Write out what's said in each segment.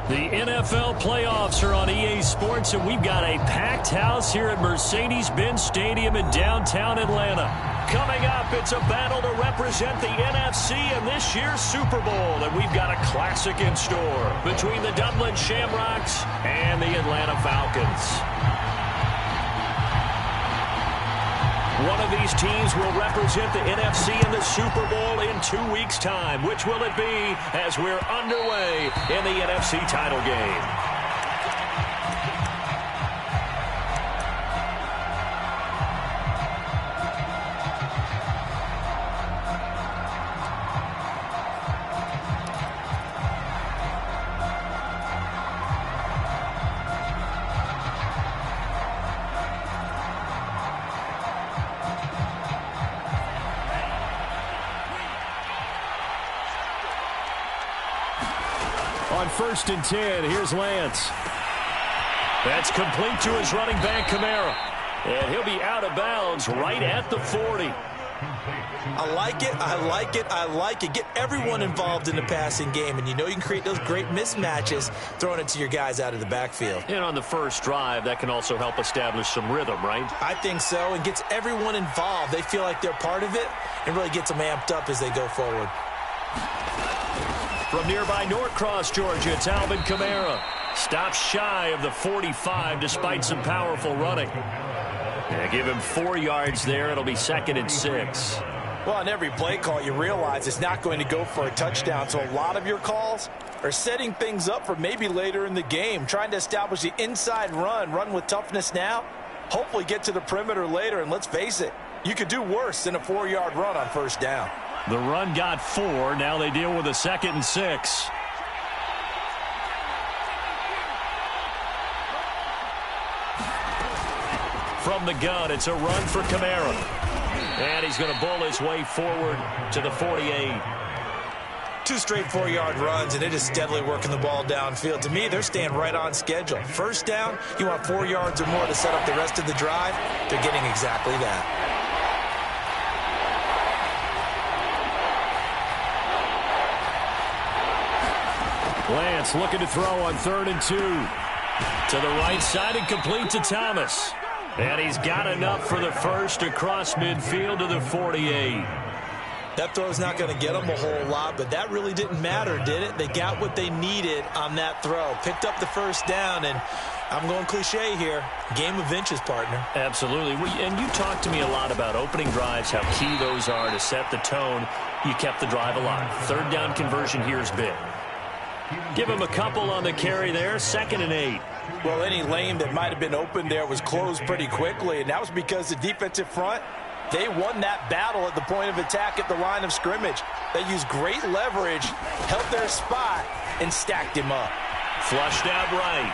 The NFL playoffs are on EA Sports, and we've got a packed house here at Mercedes-Benz Stadium in downtown Atlanta. Coming up, it's a battle to represent the NFC in this year's Super Bowl, and we've got a classic in store between the Dublin Shamrocks and the Atlanta Falcons. One of these teams will represent the NFC in the Super Bowl in 2 weeks' time. Which will it be as we're underway in the NFC title game? On 1st and 10, here's Lance. That's complete to his running back, Kamara. And he'll be out of bounds right at the 40. I like it, I like it, I like it. Get everyone involved in the passing game, and you know you can create those great mismatches throwing it to your guys out of the backfield. And on the first drive, that can also help establish some rhythm, right? I think so, and gets everyone involved. They feel like they're part of it, and really gets them amped up as they go forward. From nearby Norcross, Georgia, it's Alvin Kamara. Stops shy of the 45 despite some powerful running. And give him 4 yards there. It'll be 2nd and 6. Well, on every play call, you realize it's not going to go for a touchdown. So a lot of your calls are setting things up for maybe later in the game, trying to establish the inside run with toughness now, hopefully get to the perimeter later. And let's face it, you could do worse than a 4-yard run on 1st down. The run got 4. Now they deal with a 2nd and 6. From the gun, it's a run for Kamara. And he's going to bull his way forward to the 48. 2 straight 4-yard runs, and it is steadily working the ball downfield. To me, they're staying right on schedule. 1st down, you want 4 yards or more to set up the rest of the drive. They're getting exactly that. Lance looking to throw on 3rd and 2. To the right side and complete to Thomas. And he's got enough for the first across midfield to the 48. That throw's not going to get them a whole lot, but that really didn't matter, did it? They got what they needed on that throw. Picked up the 1st down, and I'm going cliche here. Game of inches, partner. Absolutely. And you talked to me a lot about opening drives, how key those are to set the tone. You kept the drive alive. 3rd down conversion here is big. Give him a couple on the carry there. 2nd and 8. Well, any lane that might have been open there was closed pretty quickly, and that was because the defensive front, they won that battle at the point of attack at the line of scrimmage. They used great leverage, held their spot, and stacked him up. Flushed out right.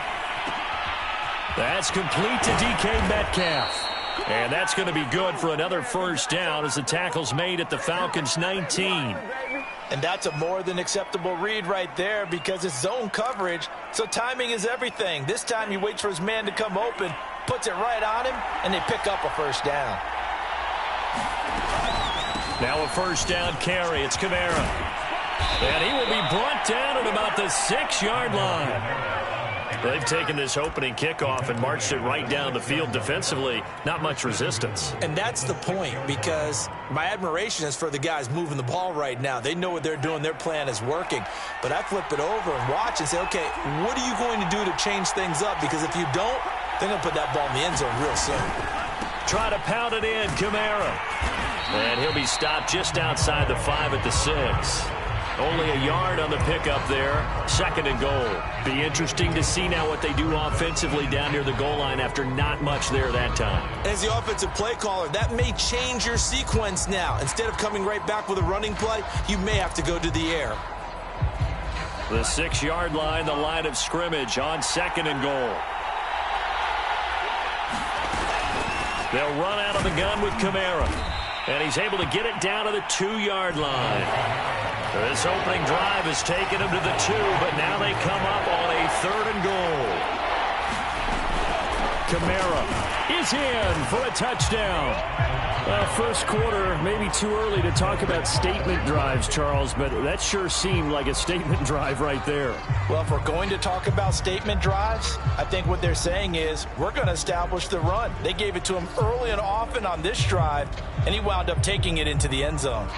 That's complete to DK Metcalf. And that's going to be good for another 1st down as the tackle's made at the Falcons' 19. And that's a more than acceptable read right there because it's zone coverage, so timing is everything. This time he waits for his man to come open, puts it right on him, and they pick up a 1st down. Now a 1st down carry. It's Kamara. And he will be brought down at about the 6-yard line. They've taken this opening kickoff and marched it right down the field defensively. Not much resistance. And that's the point, because my admiration is for the guys moving the ball right now. They know what they're doing. Their plan is working. But I flip it over and watch and say, okay, what are you going to do to change things up? Because if you don't, they're going to put that ball in the end zone real soon. Try to pound it in, Kamara. And he'll be stopped just outside the 5 at the 6. Only a yard on the pickup there. 2nd and goal. Be interesting to see now what they do offensively down near the goal line after not much there that time. As the offensive play caller, that may change your sequence now. Instead of coming right back with a running play, you may have to go to the air. The 6-yard line, the line of scrimmage on 2nd and goal. They'll run out of the gun with Kamara. And he's able to get it down to the 2-yard line. This opening drive has taken him to the 2, but now they come up on a 3rd and goal. Kamara is in for a touchdown. First quarter, maybe too early to talk about statement drives, Charles, but that sure seemed like a statement drive right there. Well, if we're going to talk about statement drives, I think what they're saying is we're going to establish the run. They gave it to him early and often on this drive, and he wound up taking it into the end zone.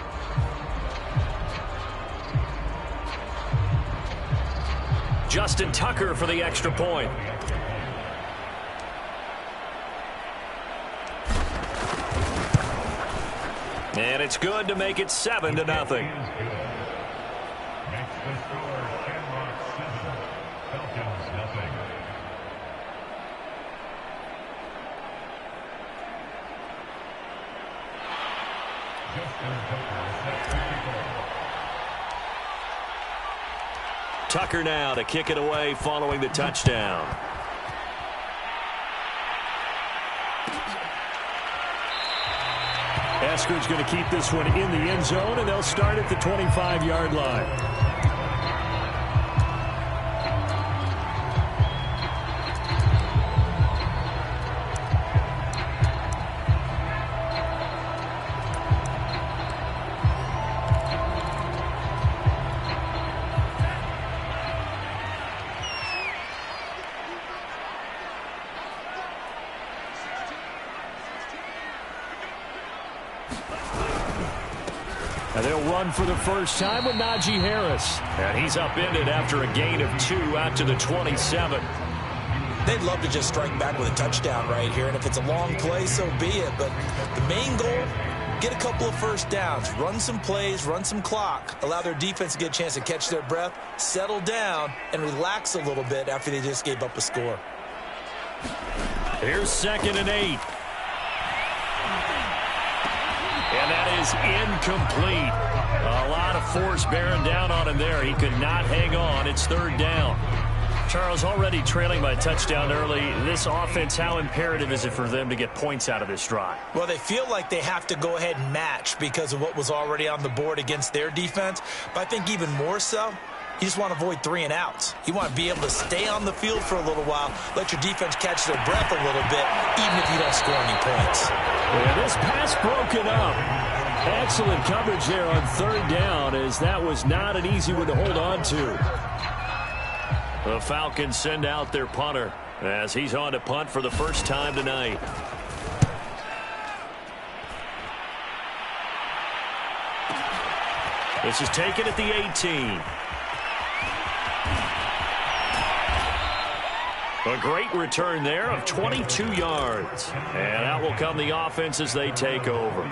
Justin Tucker for the extra point. And it's good to make it 7-0. Tucker now to kick it away following the touchdown. Eskridge going to keep this one in the end zone, and they'll start at the 25-yard line. And they'll run for the first time with Najee Harris. And he's upended after a gain of 2 out to the 27. They'd love to just strike back with a touchdown right here. And if it's a long play, so be it. But the main goal, get a couple of first downs, run some plays, run some clock, allow their defense to get a chance to catch their breath, settle down, and relax a little bit after they just gave up a score. Here's 2nd and 8. And that is incomplete. A lot of force bearing down on him there. He could not hang on. It's 3rd down. Charles, already trailing by a touchdown early. This offense, how imperative is it for them to get points out of this drive? Well, they feel like they have to go ahead and match because of what was already on the board against their defense. But I think even more so, you just want to avoid 3 and outs. You want to be able to stay on the field for a little while, let your defense catch their breath a little bit, even if you don't score any points. Yeah, this pass broken up. Excellent coverage there on 3rd down, as that was not an easy one to hold on to. The Falcons send out their punter as he's on to punt for the first time tonight. This is taken at the 18. A great return there of 22 yards. And out will come the offense as they take over.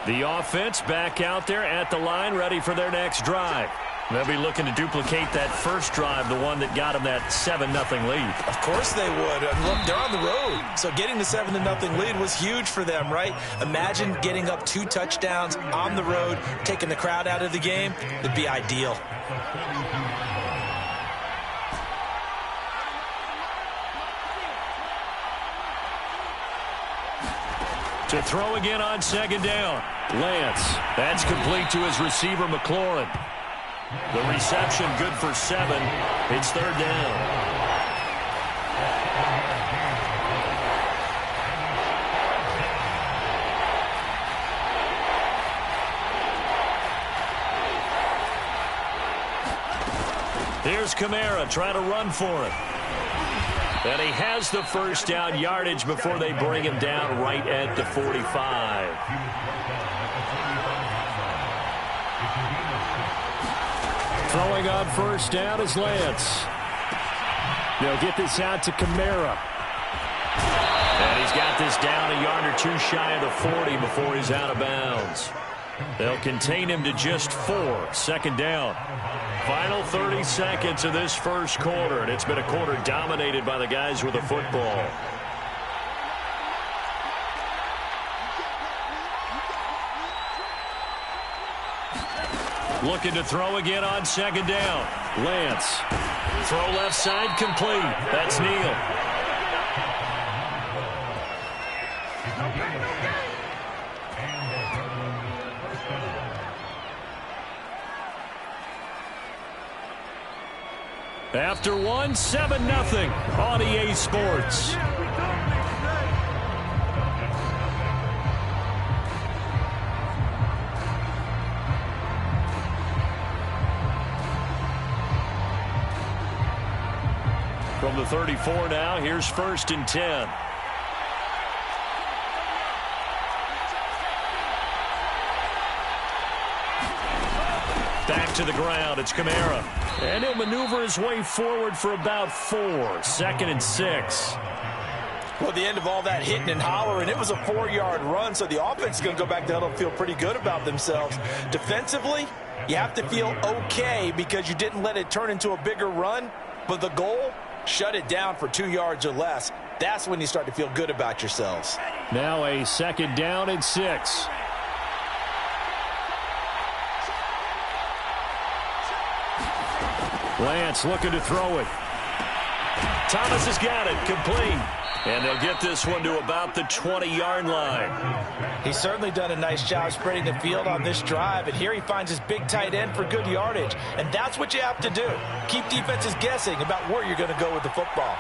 The offense back out there at the line, ready for their next drive. They'll be looking to duplicate that first drive, the one that got them that 7-0 lead. Of course they would. Look, they're on the road, so getting the 7-0 lead was huge for them, right? Imagine getting up 2 touchdowns on the road, taking the crowd out of the game. It'd be ideal. To throw again on 2nd down. Lance. That's complete to his receiver, McLaurin. The reception good for 7. It's 3rd down. Here's Kamara trying to run for it. And he has the first down yardage before they bring him down right at the 45. Throwing on first down is Lance. They'll get this out to Kamara. And he's got this down a yard or 2 shy of the 40 before he's out of bounds. They'll contain him to just 4. 2nd down. Final 30 seconds of this first quarter, and it's been a quarter dominated by the guys with the football. Looking to throw again on second down. Lance. Throw left side complete. That's Neal. After one, 7-0 on EA Sports. From the 34 now, here's 1st and 10. Back to the ground, it's Kamara. And he'll maneuver his way forward for about 4. 2nd and 6. Well, the end of all that hitting and hollering, it was a 4-yard run, so the offense is going to go back to huddle and feel pretty good about themselves. Defensively, you have to feel okay because you didn't let it turn into a bigger run, but the goal, shut it down for 2 yards or less. That's when you start to feel good about yourselves. Now a 2nd down and 6. Lance looking to throw it. Thomas has got it, complete. And they'll get this one to about the 20-yard line. He's certainly done a nice job spreading the field on this drive, and here he finds his big tight end for good yardage. And that's what you have to do. Keep defenses guessing about where you're going to go with the football.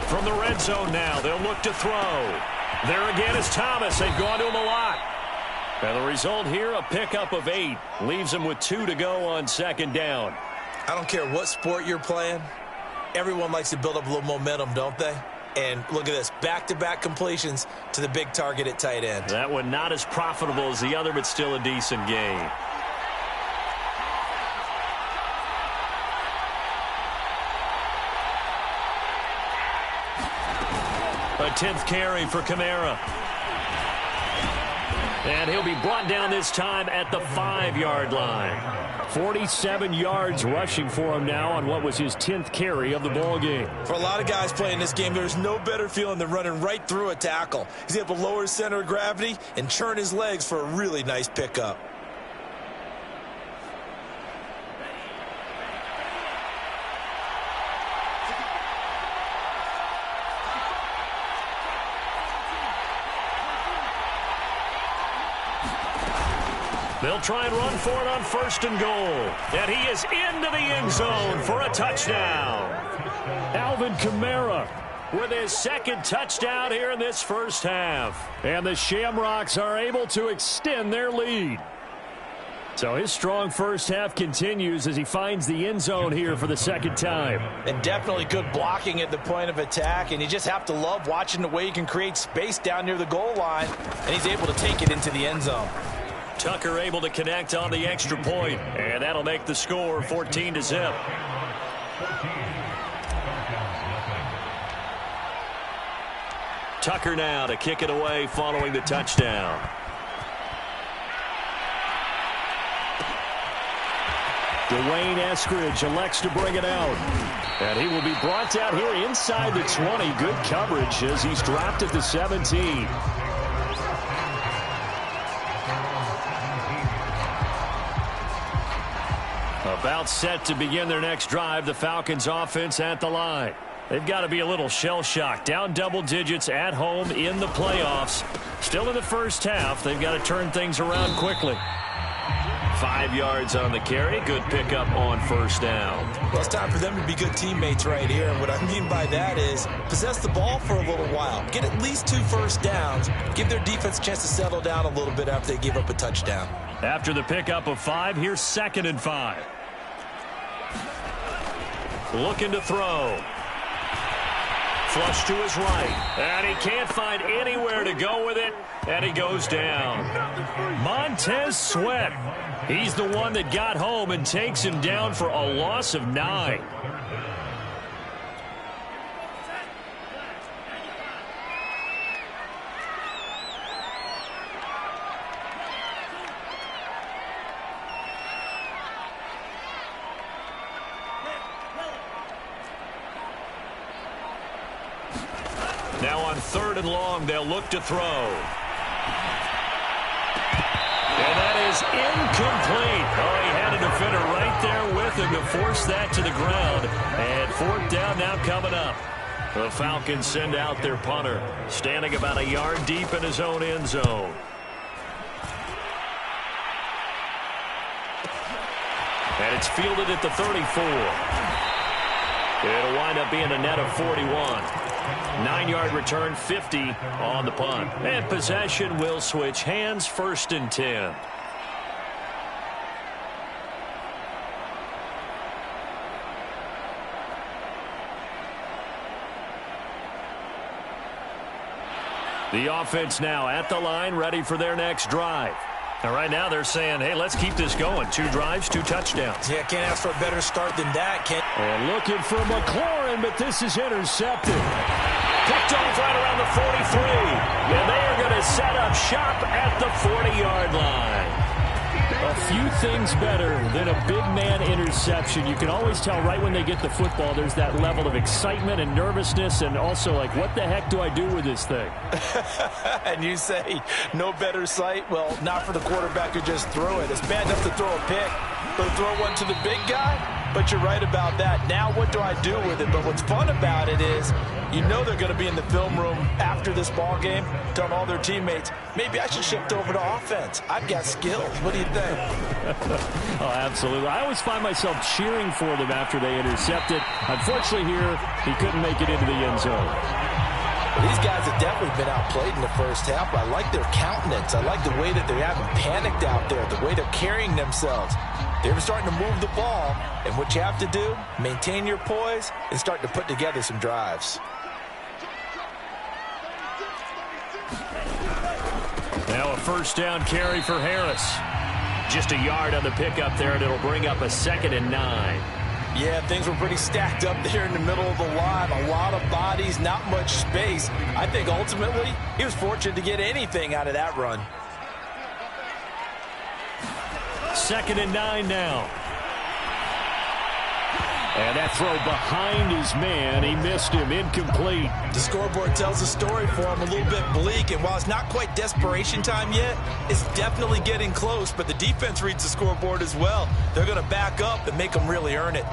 From the red zone now, they'll look to throw. There again is Thomas. They've gone to him a lot. And the result here, a pickup of 8. Leaves him with 2 to go on 2nd down. I don't care what sport you're playing. Everyone likes to build up a little momentum, don't they? And look at this, back-to-back completions to the big target at tight end. That one not as profitable as the other, but still a decent gain. A 10th carry for Kamara. And he'll be brought down this time at the 5-yard line. 47 yards rushing for him now on what was his 10th carry of the ball game. For a lot of guys playing this game, there's no better feeling than running right through a tackle. He's able to lower his center of gravity and churn his legs for a really nice pickup. They'll try and run for it on 1st and goal. And he is into the end zone for a touchdown. Alvin Kamara with his 2nd touchdown here in this first half. And the Shamrocks are able to extend their lead. So his strong first half continues as he finds the end zone here for the 2nd time. And definitely good blocking at the point of attack. And you just have to love watching the way he can create space down near the goal line. And he's able to take it into the end zone. Tucker able to connect on the extra point, and that'll make the score 14-0. Tucker now to kick it away following the touchdown. Dwayne Eskridge elects to bring it out. And he will be brought out here inside the 20. Good coverage as he's dropped at the 17. About set to begin their next drive, the Falcons offense at the line. They've got to be a little shell-shocked. Down double digits at home in the playoffs. Still in the first half. They've got to turn things around quickly. 5 yards on the carry. Good pickup on 1st down. Well, it's time for them to be good teammates right here. And what I mean by that is possess the ball for a little while. Get at least 2 first downs. Give their defense a chance to settle down a little bit after they give up a touchdown. After the pickup of 5, here's 2nd and 5. Looking to throw. Flush to his right. And he can't find anywhere to go with it. And he goes down. Montez Sweat. He's the one that got home and takes him down for a loss of 9. Now on 3rd and long, they'll look to throw. And that is incomplete. Oh, he had a defender right there with him to force that to the ground. And 4th down now coming up. The Falcons send out their punter, standing about a yard deep in his own end zone. And it's fielded at the 34. It'll wind up being a net of 41. 9-yard return, 50 on the punt. And possession will switch hands, 1st and 10. The offense now at the line, ready for their next drive. And right now they're saying, hey, let's keep this going. 2 drives, 2 touchdowns. Yeah, can't ask for a better start than that. And looking for McLaurin, but this is intercepted. Picked off right around the 43. And they are going to set up shop at the 40-yard line. A few things better than a big man interception. You can always tell right when they get the football, there's that level of excitement and nervousness and also like, what the heck do I do with this thing? And you say no better sight? Well, not for the quarterback who just threw it. It's bad enough to throw a pick, but throw one to the big guy? But you're right about that. Now what do I do with it? But what's fun about it is you know they're going to be in the film room after this ball game telling all their teammates, maybe I should shift over to offense. I've got skills. What do you think? Oh, absolutely. I always find myself cheering for them after they intercept it. Unfortunately here, he couldn't make it into the end zone. These guys have definitely been outplayed in the first half. I like their countenance. I like the way that they haven't panicked out there, the way they're carrying themselves. They're starting to move the ball, and what you have to do, maintain your poise and start to put together some drives. Now a 1st down carry for Harris. Just a yard on the pickup there, and it'll bring up a 2nd and 9. Yeah, things were pretty stacked up there in the middle of the line. A lot of bodies, not much space. I think ultimately he was fortunate to get anything out of that run. 2nd and 9 now. And that throw behind his man. He missed him. Incomplete. The scoreboard tells a story for him, a little bit bleak. And while it's not quite desperation time yet, it's definitely getting close. But the defense reads the scoreboard as well. They're going to back up and make them really earn it.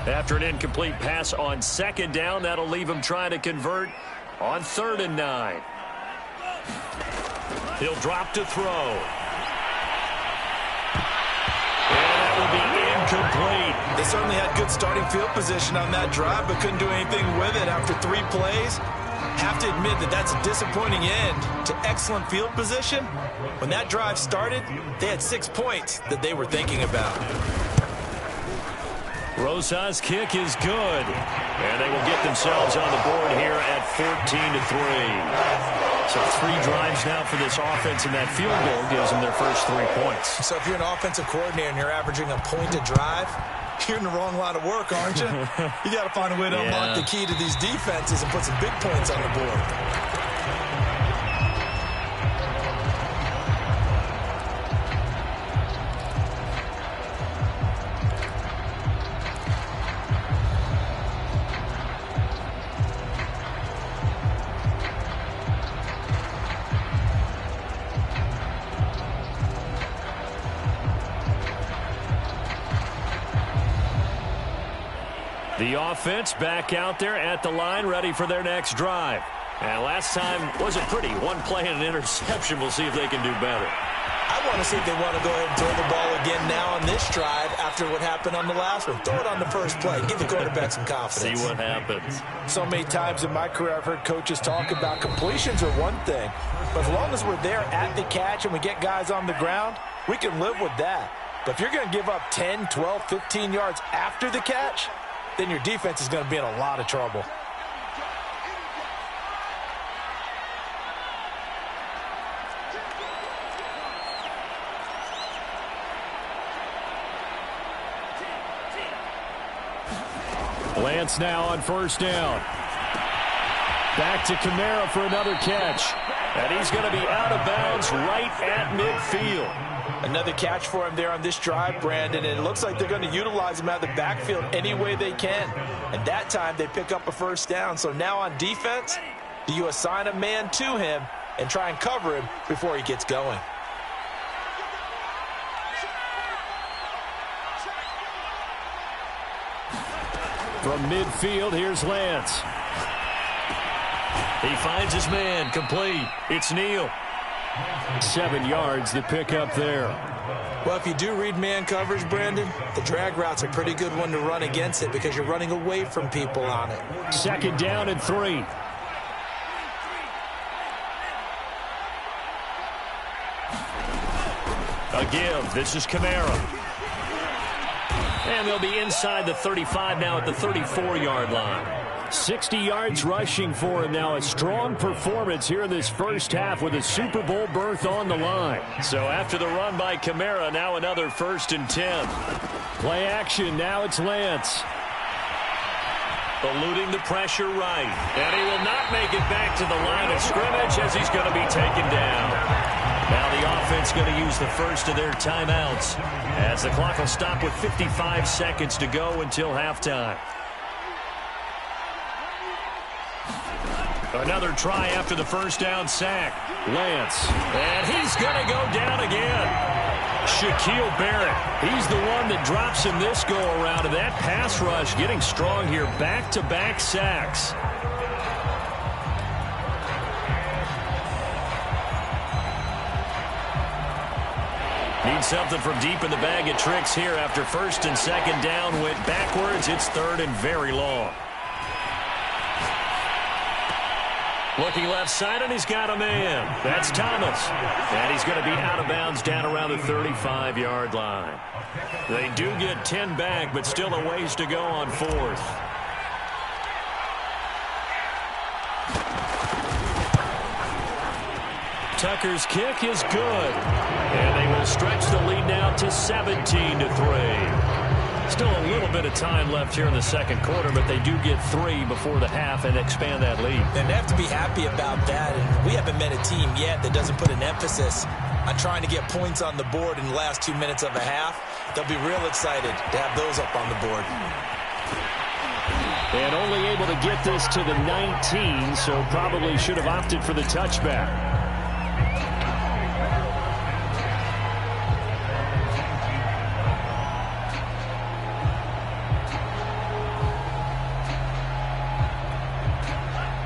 After an incomplete pass on 2nd down, that'll leave him trying to convert on 3rd and 9. He'll drop to throw. And that will be incomplete. They certainly had good starting field position on that drive, but couldn't do anything with it after 3 plays. Have to admit that that's a disappointing end to excellent field position. When that drive started, they had 6 points that they were thinking about. Rosas' kick is good. And they will get themselves on the board here at 14-3. So 3 drives now for this offense, and that field goal gives them their first 3 points. So if you're an offensive coordinator and you're averaging a point a drive, you're in the wrong line of work, aren't you? You got to find a way to unlock the key to these defenses and put some big points on the board. The offense back out there at the line, ready for their next drive. And last time wasn't pretty. 1 play and an interception. We'll see if they can do better. I want to see if they want to go ahead and throw the ball again now on this drive after what happened on the last one. Throw it on the first play. Give the quarterback some confidence. See what happens. So many times in my career I've heard coaches talk about completions are one thing, but as long as we're there at the catch and we get guys on the ground, we can live with that. But if you're going to give up 10, 12, 15 yards after the catch, then your defense is going to be in a lot of trouble. Lance now on 1st down. Back to Kamara for another catch. And he's going to be out of bounds right at midfield. Another catch for him there on this drive, Brandon, and it looks like they're going to utilize him out of the backfield any way they can. And that time they pick up a first down. So now on defense, do you assign a man to him and try and cover him before he gets going? From midfield, here's Lance. He finds his man, complete. It's Neal. 7 yards to pick up there. Well, if you do read man coverage, Brandon, the drag route's a pretty good one to run against it because you're running away from people on it. 2nd down and 3. A give. This is Kamara. And they'll be inside the 35 now at the 34-yard line. 60 yards rushing for him now. A strong performance here in this first half with a Super Bowl berth on the line. So after the run by Kamara, now another 1st and 10. Play action. Now it's Lance. Eluding the pressure right. And he will not make it back to the line of scrimmage as he's going to be taken down. Now the offense going to use the first of their timeouts as the clock will stop with 55 seconds to go until halftime. Another try after the first down sack. Lance. And he's going to go down again. Shaquille Barrett. He's the one that drops him this go-around. And that pass rush getting strong here. Back-to-back sacks. Need something from deep in the bag of tricks here after 1st and 2nd down. Went backwards. It's 3rd and very long. Looking left side, and he's got a man. That's Thomas. And he's going to be out of bounds down around the 35-yard line. They do get 10 back, but still a ways to go on 4th. Tucker's kick is good. And they will stretch the lead now to 17-3. Still a little bit of time left here in the 2nd quarter, but they do get 3 before the half and expand that lead. And they have to be happy about that. And we haven't met a team yet that doesn't put an emphasis on trying to get points on the board in the last 2 minutes of a half. They'll be real excited to have those up on the board. And only able to get this to the 19, so probably should have opted for the touchback.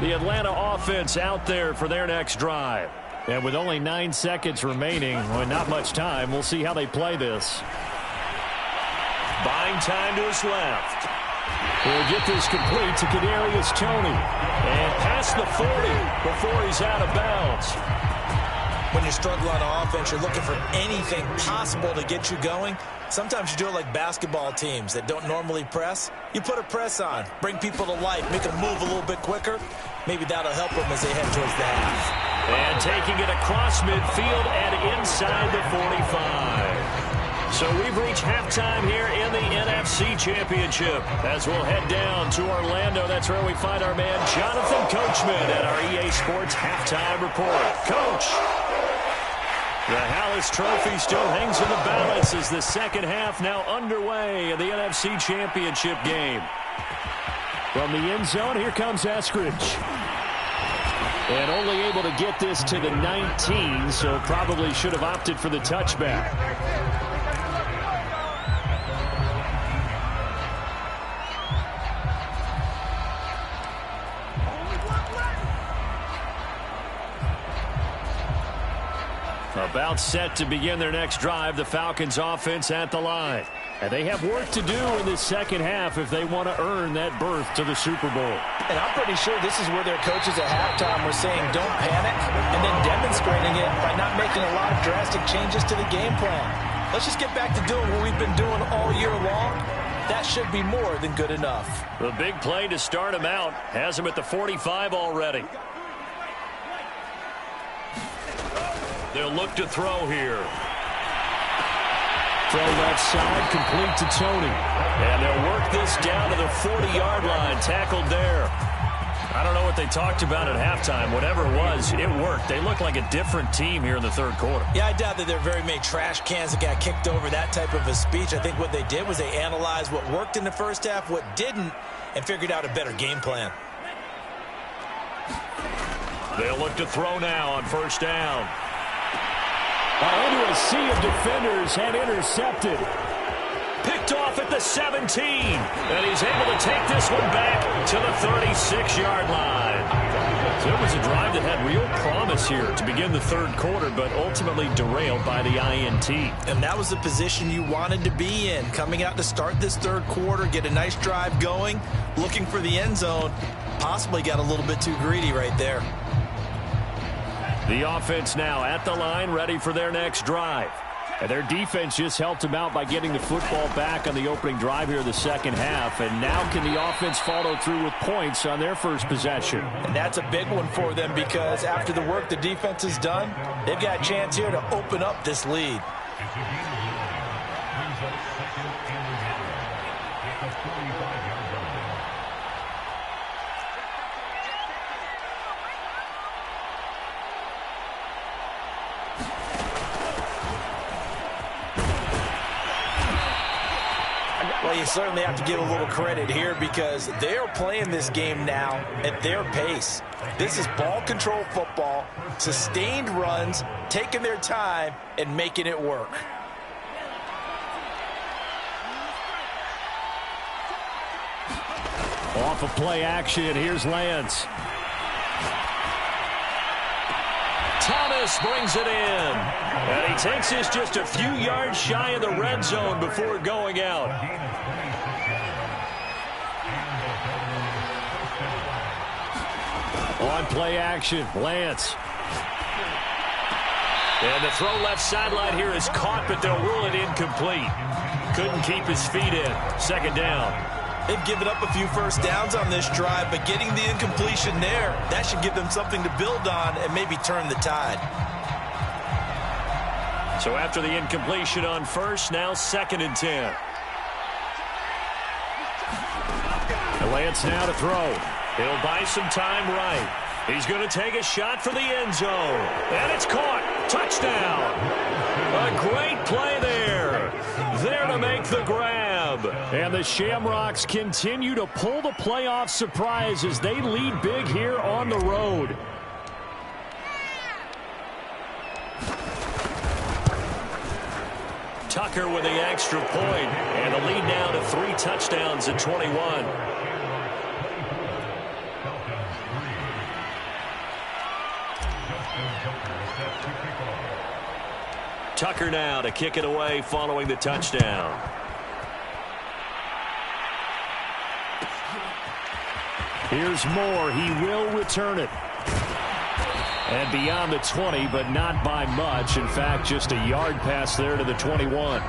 The Atlanta offense out there for their next drive. And with only 9 seconds remaining, well, not much time, we'll see how they play this. Buying time to his left. He'll get this complete to Kadarius Toney. And past the 40 before he's out of bounds. When you're struggling on offense, you're looking for anything possible to get you going. Sometimes you do it like basketball teams that don't normally press. You put a press on, bring people to life, make them move a little bit quicker. Maybe that'll help them as they head towards the half. And taking it across midfield and inside the 45. So we've reached halftime here in the NFC Championship. As we'll head down to Orlando, that's where we find our man Jonathan Coachman at our EA Sports Halftime Report. Coach! The Hallis Trophy still hangs in the balance as the 2nd half now underway in the NFC Championship game. From the end zone, here comes Eskridge. And only able to get this to the 19, so probably should have opted for the touchback. About set to begin their next drive, the Falcons offense at the line. And they have work to do in this 2nd half if they want to earn that berth to the Super Bowl. And I'm pretty sure this is where their coaches at halftime were saying don't panic, and then demonstrating it by not making a lot of drastic changes to the game plan. Let's just get back to doing what we've been doing all year long. That should be more than good enough. The big play to start him out has him at the 45 already. They'll look to throw here. Throw left side, complete to Toney. And they'll work this down to the 40-yard line, tackled there. I don't know what they talked about at halftime. Whatever it was, it worked. They look like a different team here in the third quarter. Yeah, I doubt that there are very many trash cans that got kicked over, that type of a speech. I think what they did was they analyzed what worked in the first half, what didn't, and figured out a better game plan. They'll look to throw now on first down. Into a sea of defenders and intercepted. Picked off at the 17. And he's able to take this one back to the 36-yard line. So it was a drive that had real promise here to begin the third quarter, but ultimately derailed by the INT. And that was the position you wanted to be in. Coming out to start this third quarter, get a nice drive going, looking for the end zone. Possibly got a little bit too greedy right there. The offense now at the line, ready for their next drive. And their defense just helped them out by getting the football back on the opening drive here in the second half. And now can the offense follow through with points on their first possession? And that's a big one for them because after the work the defense has done, they've got a chance here to open up this lead. Well, you certainly have to give a little credit here because they are playing this game now at their pace. This is ball control football, sustained runs, taking their time and making it work. Off of play action, here's Lance. Thomas brings it in. And he takes this just a few yards shy of the red zone before going out. On play action, Lance. And the throw left sideline here is caught, but they'll rule it incomplete. Couldn't keep his feet in. Second down. They've given up a few first downs on this drive, but getting the incompletion there, that should give them something to build on and maybe turn the tide. So after the incompletion on first, now 2nd and 10. Lance now to throw. He'll buy some time right. He's going to take a shot for the end zone. And it's caught. Touchdown. A great play there. There to make the grab. And the Shamrocks continue to pull the playoff surprise as they lead big here on the road. Tucker with the extra point, and the lead now to 3 touchdowns at 21. Tucker now to kick it away following the touchdown. Here's Moore. He will return it. And beyond the 20, but not by much. In fact, just a yard pass there to the 21.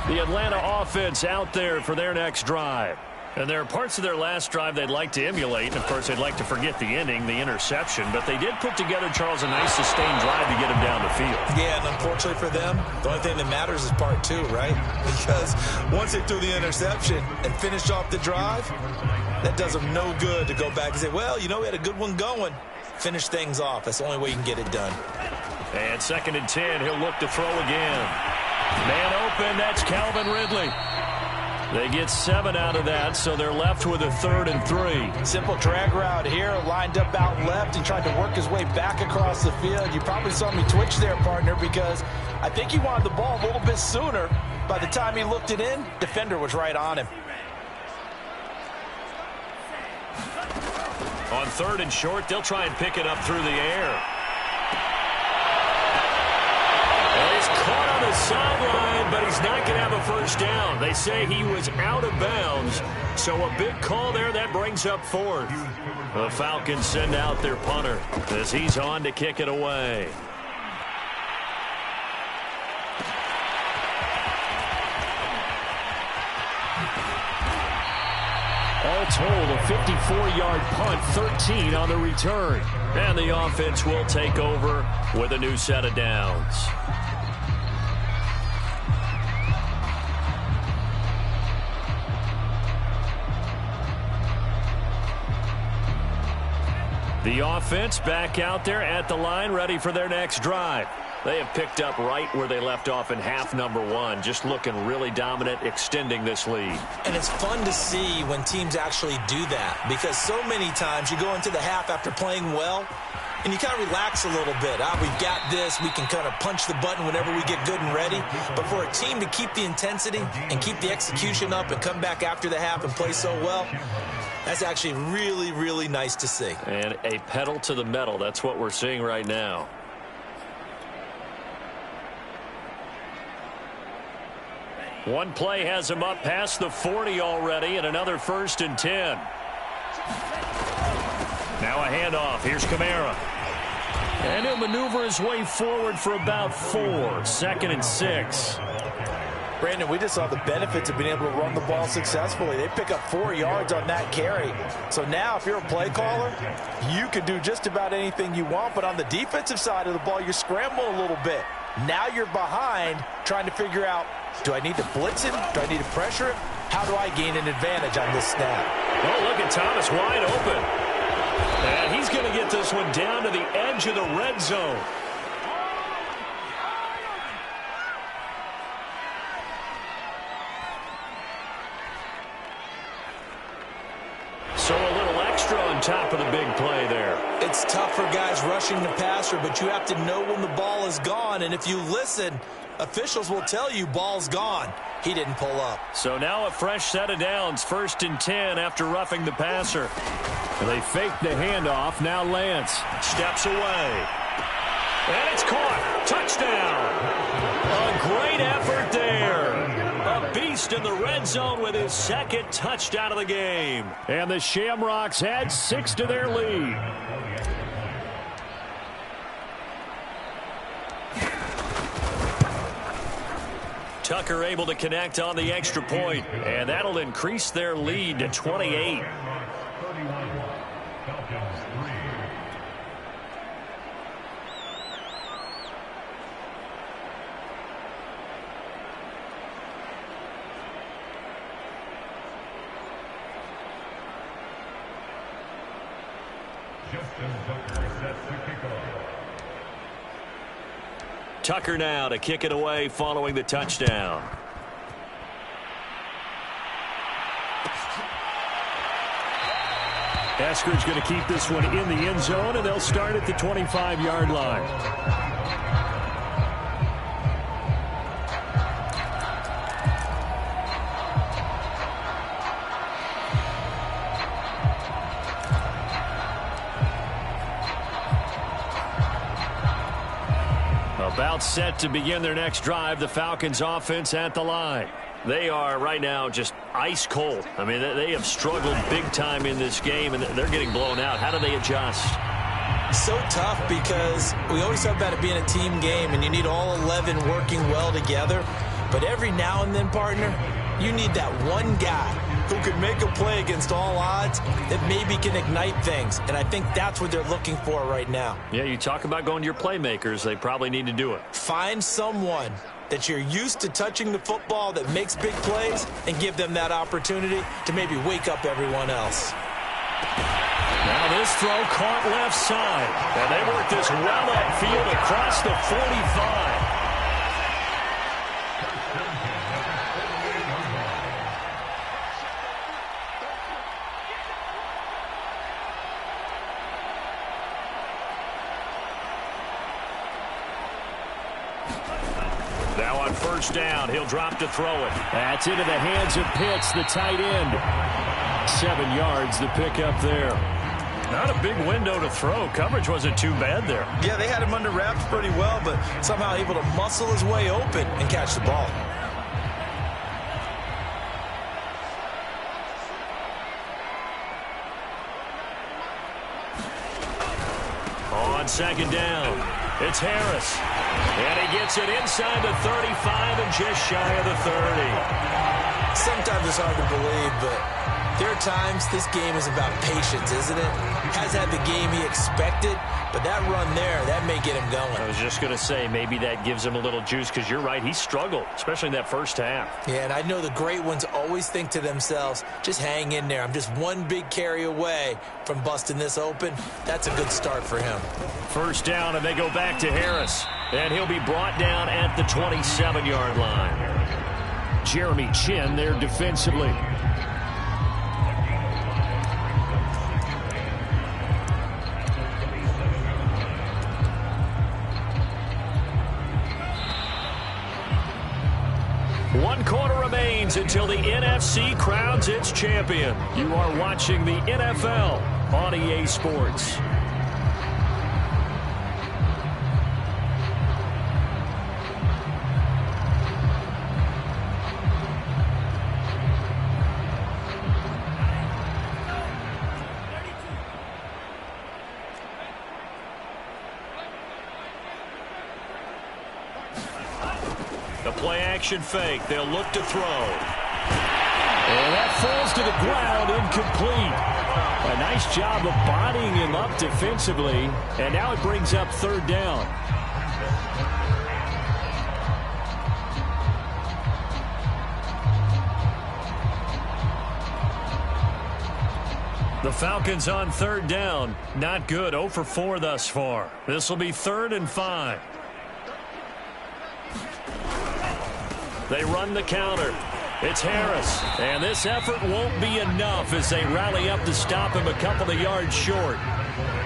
The Atlanta offense out there for their next drive. And there are parts of their last drive they'd like to emulate. And, of course, they'd like to forget the ending, the interception. But they did put together, Charles, a nice sustained drive to get him down the field. Yeah, and unfortunately for them, the only thing that matters is part 2, right? Because once they threw the interception and finished off the drive, that does them no good to go back and say, well, you know, we had a good one going. Finish things off. That's the only way you can get it done. And 2nd and 10, he'll look to throw again. Man open, that's Calvin Ridley. They get 7 out of that, so they're left with a 3rd and 3. Simple drag route here, lined up out left and tried to work his way back across the field. You probably saw me twitch there, partner, because I think he wanted the ball a little bit sooner. By the time he looked it in, defender was right on him. On 3rd and short, they'll try and pick it up through the air. And he's caught on the sideline, but he's not going to have a first down. They say he was out of bounds, so a big call there that brings up 4th. The Falcons send out their punter as he's on to kick it away. All told, a 54-yard punt, 13 on the return. And the offense will take over with a new set of downs. The offense back out there at the line, ready for their next drive. They have picked up right where they left off in half number one, just looking really dominant, extending this lead. And it's fun to see when teams actually do that, because so many times you go into the half after playing well, and you kind of relax a little bit. We've got this. We can kind of punch the button whenever we get good and ready. But for a team to keep the intensity and keep the execution up and come back after the half and play so well, that's actually really, really nice to see. And a pedal to the metal. That's what we're seeing right now. One play has him up past the 40 already, and another 1st and 10. Now a handoff. Here's Kamara. And he'll maneuver his way forward for about 4. 2nd and 6. Brandon, we just saw the benefits of being able to run the ball successfully. They pick up 4 yards on that carry. So now if you're a play caller, you can do just about anything you want. But on the defensive side of the ball, you're scrambling a little bit. Now you're behind trying to figure out, do I need to blitz him? Do I need to pressure him? How do I gain an advantage on this snap? Oh, look at Thomas wide open. And he's going to get this one down to the edge of the red zone. So a little extra on top of the big play there. It's tough for guys rushing the passer, but you have to know when the ball is gone. And if you listen, officials will tell you ball's gone. He didn't pull up. So now a fresh set of downs. 1st and 10 after roughing the passer. They fake the handoff. Now Lance steps away. And it's caught. Touchdown. A great effort there. A beast in the red zone with his 2nd touchdown of the game. And the Shamrocks add 6 to their lead. Tucker able to connect on the extra point, and that'll increase their lead to 28. Tucker now to kick it away following the touchdown. Esker's going to keep this one in the end zone, and they'll start at the 25-yard line. About set to begin their next drive, the Falcons offense at the line. They are right now just ice cold. I mean, they have struggled big time in this game, and they're getting blown out. How do they adjust? So tough, because we always talk about it being a team game, and you need all 11 working well together. But every now and then, partner, you need that one guy who can make a play against all odds that maybe can ignite things. And I think that's what they're looking for right now. Yeah, you talk about going to your playmakers. They probably need to do it. Find someone that you're used to touching the football that makes big plays and give them that opportunity to maybe wake up everyone else. Now this throw caught left side. And they work this well upfield across the 45. Now on 1st down, he'll drop to throw it. That's into the hands of Pitts, the tight end. 7 yards the pickup there. Not a big window to throw. Coverage wasn't too bad there. Yeah, they had him under wraps pretty well, but somehow able to muscle his way open and catch the ball. On 2nd down, it's Harris. And he gets it inside the 35 and just shy of the 30. Sometimes it's hard to believe, but there are times this game is about patience, isn't it? Has had the game he expected, but that run there, that may get him going. I was just going to say, maybe that gives him a little juice, because you're right, he struggled, especially in that first half. Yeah, and I know the great ones always think to themselves, just hang in there. I'm just one big carry away from busting this open. That's a good start for him. First down, and they go back to Harris. And he'll be brought down at the 27-yard line. Jeremy Chinn there defensively. One quarter remains until the NFC crowns its champion. You are watching the NFL on EA Sports. The play-action fake. They'll look to throw. And that falls to the ground, incomplete. A nice job of bodying him up defensively. And now it brings up third down. The Falcons on third down. Not good. 0 for 4 thus far. This will be 3rd and 5. They run the counter. It's Harris. And this effort won't be enough as they rally up to stop him a couple of yards short.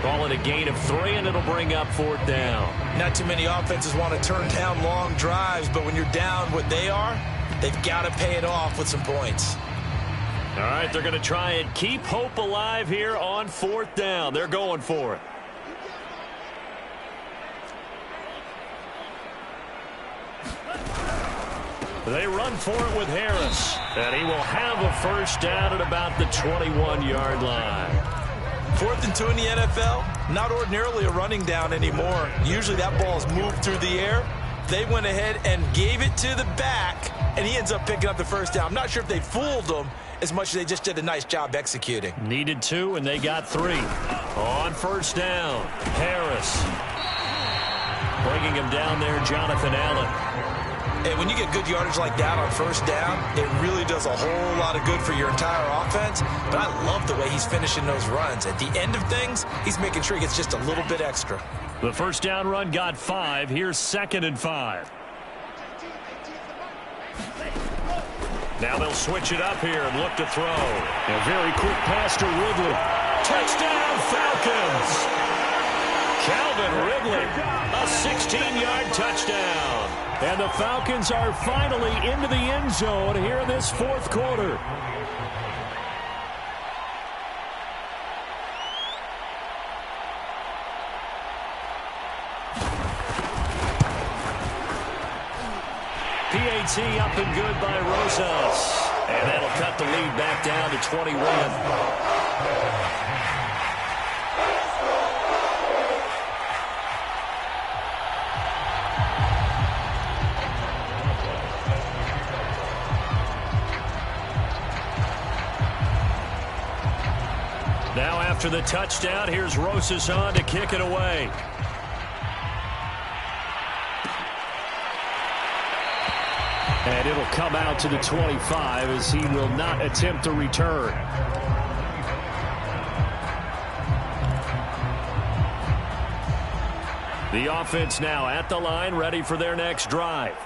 Call it a gain of 3, and it'll bring up 4th down. Not too many offenses want to turn down long drives, but when you're down what they are, they've got to pay it off with some points. All right, they're going to try and keep hope alive here on 4th down. They're going for it. They run for it with Harris, and he will have a first down at about the 21-yard line. 4th and 2 in the NFL, not ordinarily a running down anymore. Usually that ball is moved through the air. They went ahead and gave it to the back, and he ends up picking up the first down. I'm not sure if they fooled him as much as they just did a nice job executing. Needed 2, and they got 3. On first down, Harris. Bringing him down there, Jonathan Allen. And when you get good yardage like that on first down, it really does a whole lot of good for your entire offense. But I love the way he's finishing those runs. At the end of things, he's making sure he gets just a little bit extra. The first down run got 5. Here's 2nd and 5. Now they'll switch it up here and look to throw. A very quick pass to Ridley. Touchdown, Falcons! Calvin Ridley, a 16-yard touchdown. And the Falcons are finally into the end zone here in this 4th quarter. PAT up and good by Rosas. And that'll cut the lead back down to 21. Now after the touchdown, here's Rosas on to kick it away. And it'll come out to the 25 as he will not attempt to return. The offense now at the line, ready for their next drive.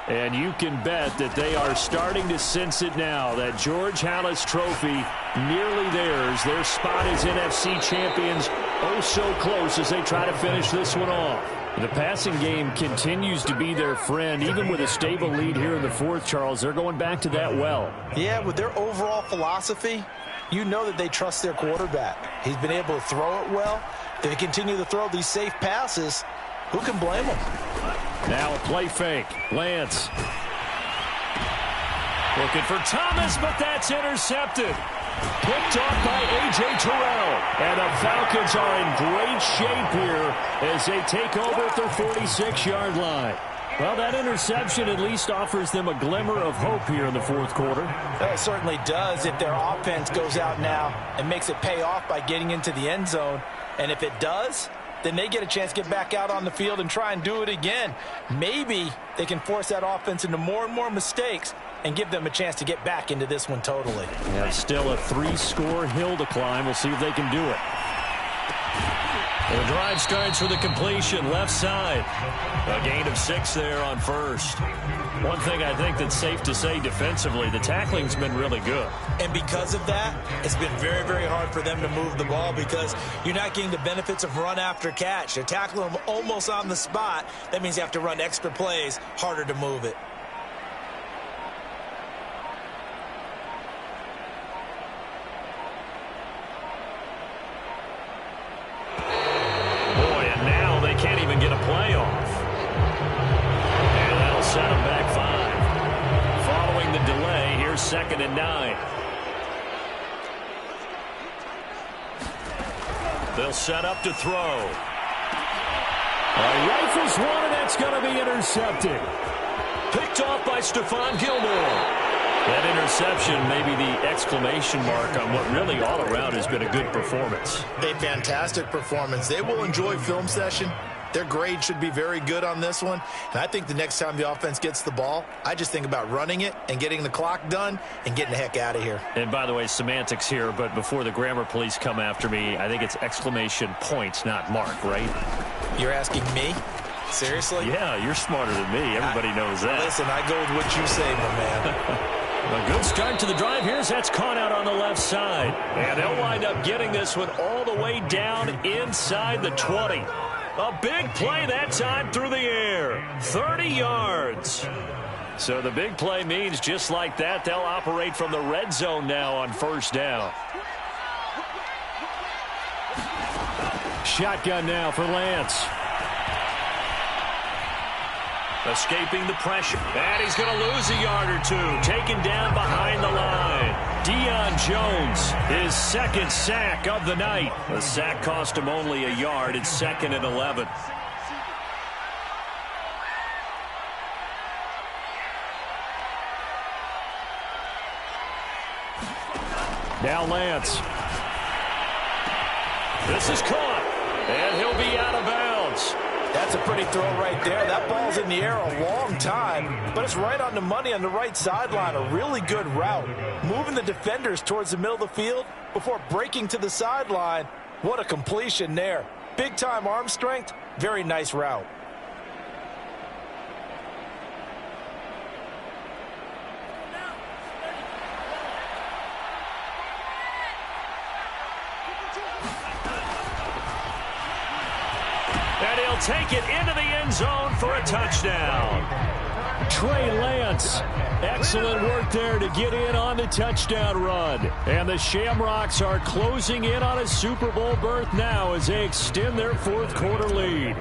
And you can bet that they are starting to sense it now, that George Halas Trophy nearly theirs. Their spot as NFC champions oh so close as they try to finish this one off. The passing game continues to be their friend, even with a stable lead here in the 4th, Charles. They're going back to that well. Yeah, with their overall philosophy, you know that they trust their quarterback. He's been able to throw it well. If they continue to throw these safe passes, who can blame them? Now a play fake. Lance. Looking for Thomas, but that's intercepted. Picked off by A.J. Terrell. And the Falcons are in great shape here as they take over at their 46-yard line. Well, that interception at least offers them a glimmer of hope here in the 4th quarter. It certainly does if their offense goes out now and makes it pay off by getting into the end zone. And if it does, then they get a chance to get back out on the field and try and do it again. Maybe they can force that offense into more and more mistakes and give them a chance to get back into this one totally. Yeah, still a 3-score hill to climb. We'll see if they can do it. The drive starts with a completion left side. A gain of 6 there on first. One thing I think that's safe to say defensively, the tackling's been really good. And because of that, it's been very, very hard for them to move the ball because you're not getting the benefits of run after catch. They're tackling them almost on the spot. That means you have to run extra plays, harder to move it. Can't even get a play off. And that'll set them back 5. Following the delay, here's 2nd and 9. They'll set up to throw. Rifles one, and that's going to be intercepted. Picked off by Stephon Gilmore. That interception may be the exclamation mark on what really all around has been a good performance. A fantastic performance. They will enjoy film session. Their grade should be very good on this one. And I think the next time the offense gets the ball, I just think about running it and getting the clock done and getting the heck out of here. And by the way, semantics here, but before the grammar police come after me, I think it's exclamation points, not mark, right? You're asking me? Seriously? Yeah, you're smarter than me. Everybody knows that. Listen, I go with what you say, my man. A good start to the drive. That's caught out on the left side. And they'll wind up getting this one all the way down inside the 20. A big play that time through the air. 30 yards. So the big play means just like that, they'll operate from the red zone now on first down. Shotgun now for Lance. Escaping the pressure. And he's going to lose a yard or two. Taken down behind the line. Deion Jones, his 2nd sack of the night. The sack cost him only a yard. It's 2nd and 11. Now Lance. This is caught. And he'll be out of bounds. That's a pretty throw right there. That ball's in the air a long time, but it's right on the money on the right sideline. A really good route. Moving the defenders towards the middle of the field before breaking to the sideline. What a completion there. Big-time arm strength. Very nice route. And he'll take it into the end zone for a touchdown. Trey Lance, excellent work there to get in on the touchdown run. And the Shamrocks are closing in on a Super Bowl berth now as they extend their 4th quarter lead.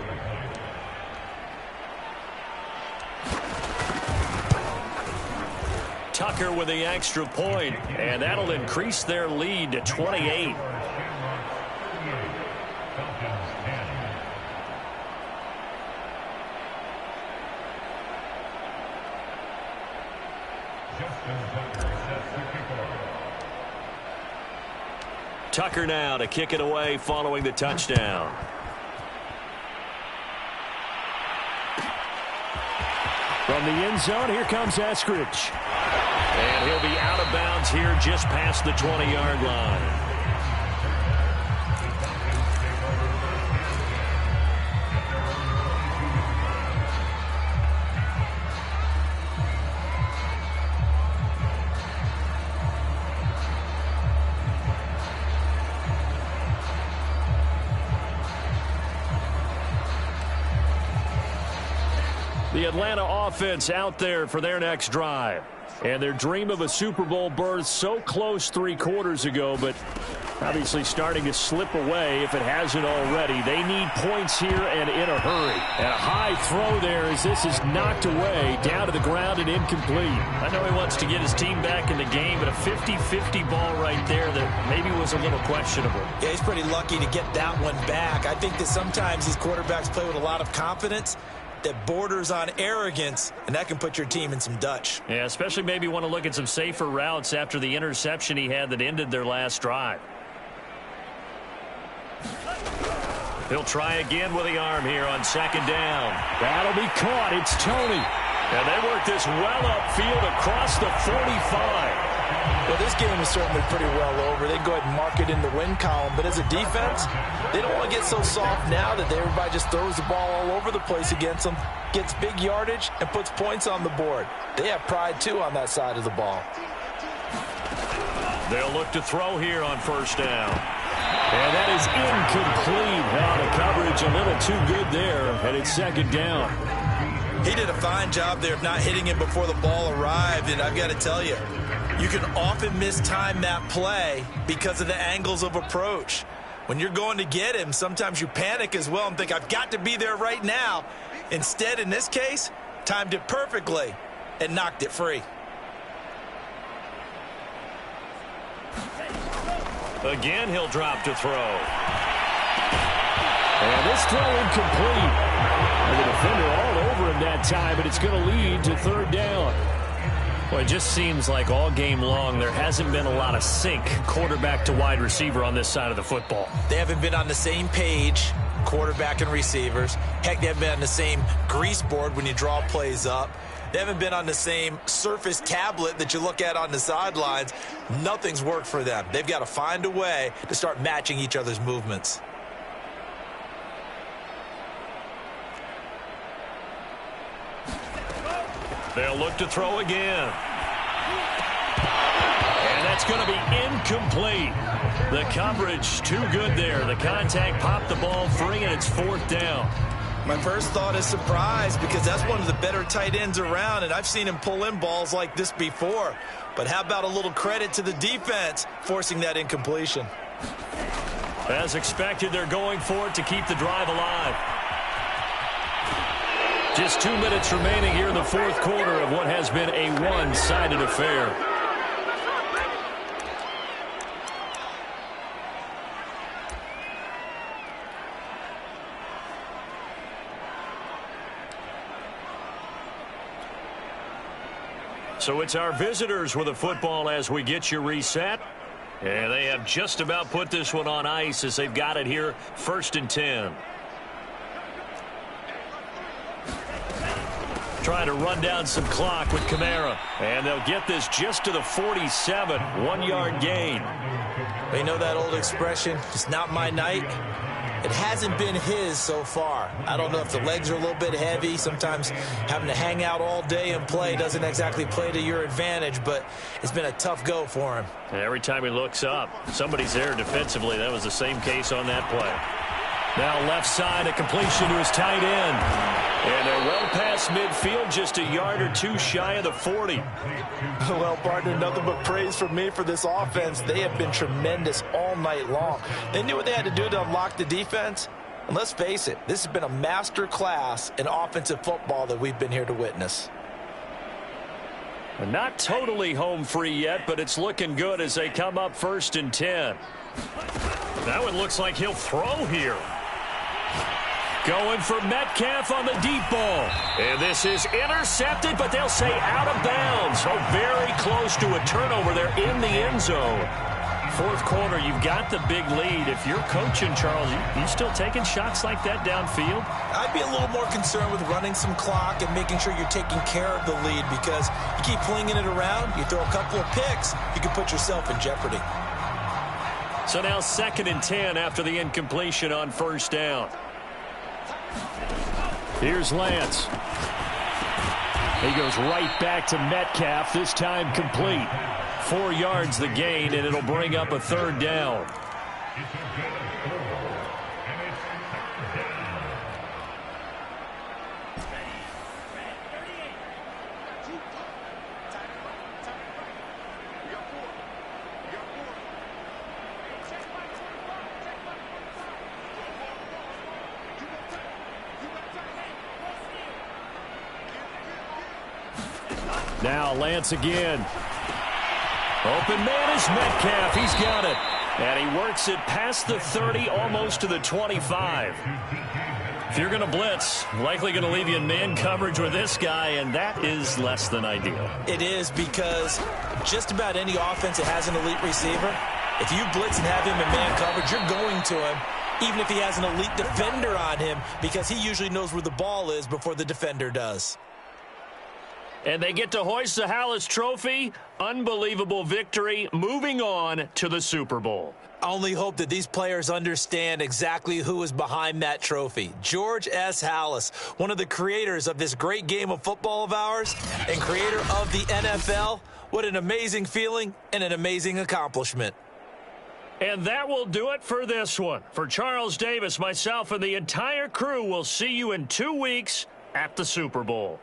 Tucker with the extra point, and that'll increase their lead to 28. Tucker now to kick it away following the touchdown. From the end zone, here comes Eskridge. And he'll be out of bounds here just past the 20-yard line. The Atlanta offense out there for their next drive. And their dream of a Super Bowl berth so close 3 quarters ago, but obviously starting to slip away if it hasn't already. They need points here and in a hurry. And a high throw there as this is knocked away, down to the ground and incomplete. I know he wants to get his team back in the game, but a 50-50 ball right there that maybe was a little questionable. Yeah, he's pretty lucky to get that one back. I think that sometimes these quarterbacks play with a lot of confidence that borders on arrogance, and that can put your team in some Dutch. Yeah, especially maybe want to look at some safer routes after the interception he had that ended their last drive. He'll try again with the arm here on second down. That'll be caught. It's Toney. And they work this well upfield across the 45. Well, this game is certainly pretty well over. They go ahead and mark it in the win column. But as a defense, they don't want to get so soft now that everybody just throws the ball all over the place against them, gets big yardage, and puts points on the board. They have pride, too, on that side of the ball. They'll look to throw here on first down. And that is incomplete. Now the coverage a little too good there, and it's second down. He did a fine job there of not hitting him before the ball arrived, and I've got to tell you, you can often mistime that play because of the angles of approach. When you're going to get him, sometimes you panic as well and think, I've got to be there right now. Instead, in this case, timed it perfectly and knocked it free. Again, he'll drop to throw. And this throw incomplete. And the defender all over him that time, but it's going to lead to third down. Well, it just seems like all game long there hasn't been a lot of sync quarterback to wide receiver on this side of the football. They haven't been on the same page, quarterback and receivers. Heck, they haven't been on the same grease board when you draw plays up. They haven't been on the same Surface tablet that you look at on the sidelines. Nothing's worked for them. They've got to find a way to start matching each other's movements. They'll look to throw again. And that's going to be incomplete. The coverage too good there. The contact popped the ball free, and it's fourth down. My first thought is surprise because that's one of the better tight ends around, and I've seen him pull in balls like this before. But how about a little credit to the defense forcing that incompletion? As expected, they're going for it to keep the drive alive. Just 2 minutes remaining here in the fourth quarter of what has been a one-sided affair. So it's our visitors with the football as we get you reset. And they have just about put this one on ice as they've got it here, 1st and 10. Trying to run down some clock with Kamara. And they'll get this just to the 47, 1-yard gain. You know that old expression, it's not my night? It hasn't been his so far. I don't know if the legs are a little bit heavy. Sometimes having to hang out all day and play doesn't exactly play to your advantage, but it's been a tough go for him. And every time he looks up, somebody's there defensively. That was the same case on that play. Now left side, a completion to his tight end. And they're well past midfield, just a yard or two shy of the 40. Well, partner, nothing but praise from me for this offense. They have been tremendous all night long. They knew what they had to do to unlock the defense. And let's face it, this has been a master class in offensive football that we've been here to witness. Not totally home free yet, but it's looking good as they come up 1st and 10. That one looks like he'll throw here. Going for Metcalf on the deep ball. And this is intercepted, but they'll say out of bounds. So very close to a turnover there in the end zone. Fourth quarter, you've got the big lead. If you're coaching, Charles, you still taking shots like that downfield? I'd be a little more concerned with running some clock and making sure you're taking care of the lead because you keep flinging it around, you throw a couple of picks, you can put yourself in jeopardy. So now 2nd and 10 after the incompletion on first down. Here's Lance. He goes right back to Metcalf, this time complete. 4 yards the gain, and it'll bring up a 3rd down. Now Lance again. Open man is Metcalf. He's got it. And he works it past the 30, almost to the 25. If you're going to blitz, likely going to leave you in man coverage with this guy, and that is less than ideal. It is because just about any offense that has an elite receiver, if you blitz and have him in man coverage, you're going to him. even if he has an elite defender on him, because he usually knows where the ball is before the defender does. And they get to hoist the Halas Trophy. Unbelievable victory. Moving on to the Super Bowl. I only hope that these players understand exactly who is behind that trophy. George S. Halas, one of the creators of this great game of football of ours and creator of the NFL. What an amazing feeling and an amazing accomplishment. And that will do it for this one. For Charles Davis, myself, and the entire crew, we'll see you in 2 weeks at the Super Bowl.